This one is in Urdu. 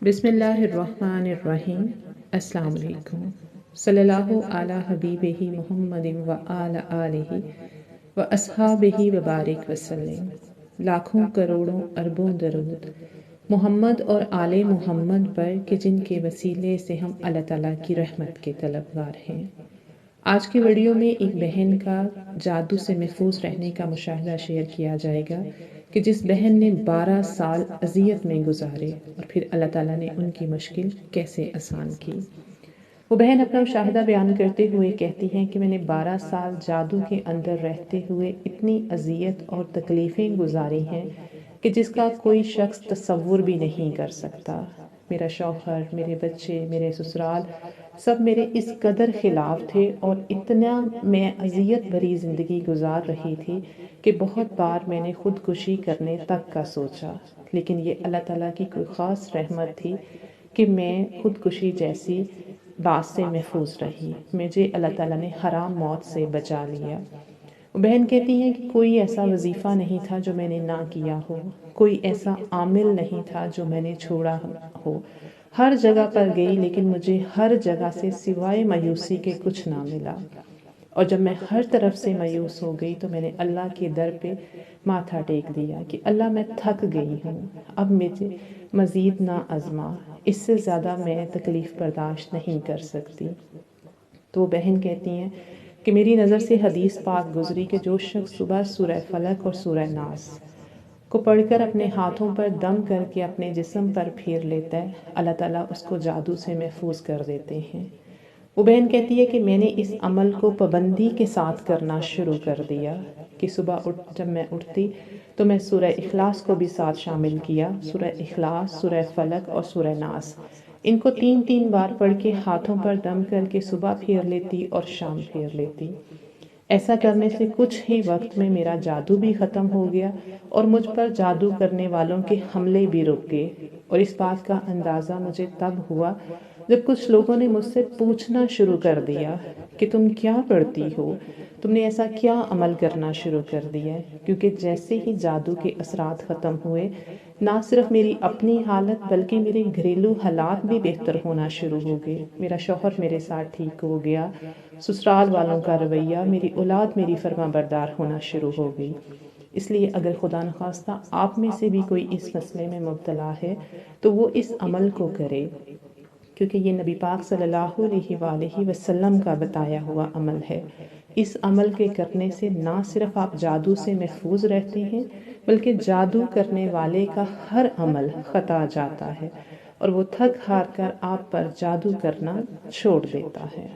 بسم اللہ الرحمن الرحیم۔ السلام علیکم۔ صلی اللہ علی حبیبہ محمد و آلہ آلہ و اصحابہ وبارک وسلم۔ لاکھوں کروڑوں اربوں درود محمد اور آل محمد پر کہ جن کے وسیلے سے ہم اللہ تعالیٰ کی رحمت کے طلبگار ہیں۔ آج کی ویڈیو میں ایک بہن کا جادو سے محفوظ رہنے کا مشاہدہ شیئر کیا جائے گا کہ جس بہن نے 12 سال اذیت میں گزارے اور پھر اللہ تعالیٰ نے ان کی مشکل کیسے آسان کی۔ وہ بہن اپنا مشاہدہ بیان کرتے ہوئے کہتی ہیں کہ میں نے 12 سال جادو کے اندر رہتے ہوئے اتنی اذیت اور تکلیفیں گزاری ہیں کہ جس کا کوئی شخص تصور بھی نہیں کر سکتا۔ میرا شوہر، میرے بچے، میرے سسرال سب میرے اس قدر خلاف تھے اور اتنا میں اذیت بھری زندگی گزار رہی تھی کہ بہت بار میں نے خودکشی کرنے تک کا سوچا، لیکن یہ اللہ تعالیٰ کی کوئی خاص رحمت تھی کہ میں خودکشی جیسی بات سے محفوظ رہی۔ مجھے اللہ تعالیٰ نے حرام موت سے بچا لیا۔ بہن کہتی ہیں کہ کوئی ایسا وظیفہ نہیں تھا جو میں نے نہ کیا ہو، کوئی ایسا عامل نہیں تھا جو میں نے چھوڑا ہو۔ ہر جگہ پر گئی لیکن مجھے ہر جگہ سے سوائے مایوسی کے کچھ نہ ملا، اور جب میں ہر طرف سے مایوس ہو گئی تو میں نے اللہ کے در پہ ماتھا ٹیک دیا کہ اللہ میں تھک گئی ہوں، اب مجھے مزید نہ آزما، اس سے زیادہ میں تکلیف برداشت نہیں کر سکتی۔ تو وہ بہن کہتی ہیں کہ میری نظر سے حدیث پاک گزری کہ جو شخص صبح سورہ فلق اور سورہ ناس کو پڑھ کر اپنے ہاتھوں پر دم کر کے اپنے جسم پر پھیر لیتا ہے، اللہ تعالیٰ اس کو جادو سے محفوظ کر دیتے ہیں۔ وہ بہن کہتی ہے کہ میں نے اس عمل کو پابندی کے ساتھ کرنا شروع کر دیا کہ صبح جب میں اٹھتی تو میں سورہ اخلاص کو بھی ساتھ شامل کیا۔ سورہ اخلاص، سورہ فلق اور سورہ ناس، ان کو 3 بار پڑھ کے ہاتھوں پر دم کر کے صبح پھیر لیتی اور شام پھیر لیتی۔ ایسا کرنے سے کچھ ہی وقت میں میرا جادو بھی ختم ہو گیا اور مجھ پر جادو کرنے والوں کے حملے بھی رک گئے، اور اس بات کا اندازہ مجھے تب ہوا جب کچھ لوگوں نے مجھ سے پوچھنا شروع کر دیا کہ تم کیا پڑھتی ہو، تم نے ایسا کیا عمل کرنا شروع کر دیا ہے، کیونکہ جیسے ہی جادو کے اثرات ختم ہوئے، نہ صرف میری اپنی حالت بلکہ میرے گھریلو حالات بھی بہتر ہونا شروع ہو گئے۔ میرا شوہر میرے ساتھ ٹھیک ہو گیا، سسرال والوں کا رویہ، میری اولاد میری فرما بردار ہونا شروع ہو گئی۔ اس لیے اگر خدا نخواستہ آپ میں سے بھی کوئی اس مسئلے میں مبتلا ہے تو وہ اس عمل کو کرے، کیونکہ یہ نبی پاک صلی اللہ علیہ وآلہ وسلم کا بتایا ہوا عمل ہے۔ اس عمل کے کرنے سے نہ صرف آپ جادو سے محفوظ رہتے ہیں بلکہ جادو کرنے والے کا ہر عمل خطا جاتا ہے اور وہ تھک ہار کر آپ پر جادو کرنا چھوڑ دیتا ہے۔